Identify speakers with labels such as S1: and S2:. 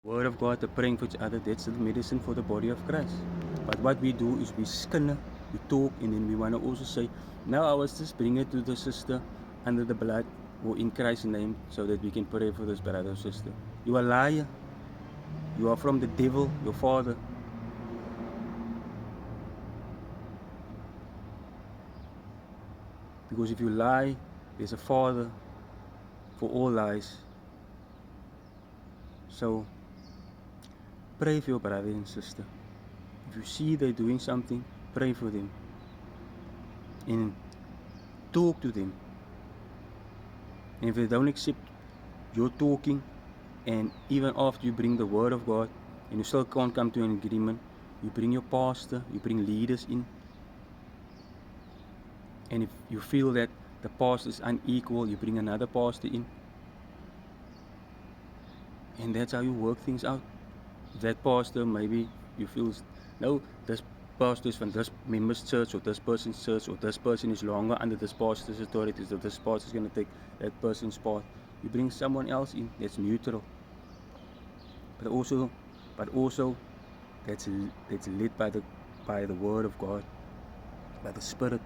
S1: Word of God, the praying for each other, that's the medicine for the body of Christ. But what we do is we skin, we talk, and then we want to also say, now I was just bring it to the sister under the blood or in Christ's name so that we can pray for this brother or sister. You are a liar. You are from the devil, your father. Because if you lie, there's a father for all lies. So pray for your brother and sister. If you see they're doing something, pray for them. And talk to them. And if they don't accept your talking, and even after you bring the word of God, and you still can't come to an agreement, you bring your pastor, you bring leaders in. And if you feel that the pastor is unequal, you bring another pastor in. And that's how you work things out. That pastor, maybe you feel, no, this pastor is from this member's church or this person's church, or this person is longer under this pastor's authority, so this pastor is going to take that person's part. You bring someone else in that's neutral, but also that's led by the word of God, by the Spirit.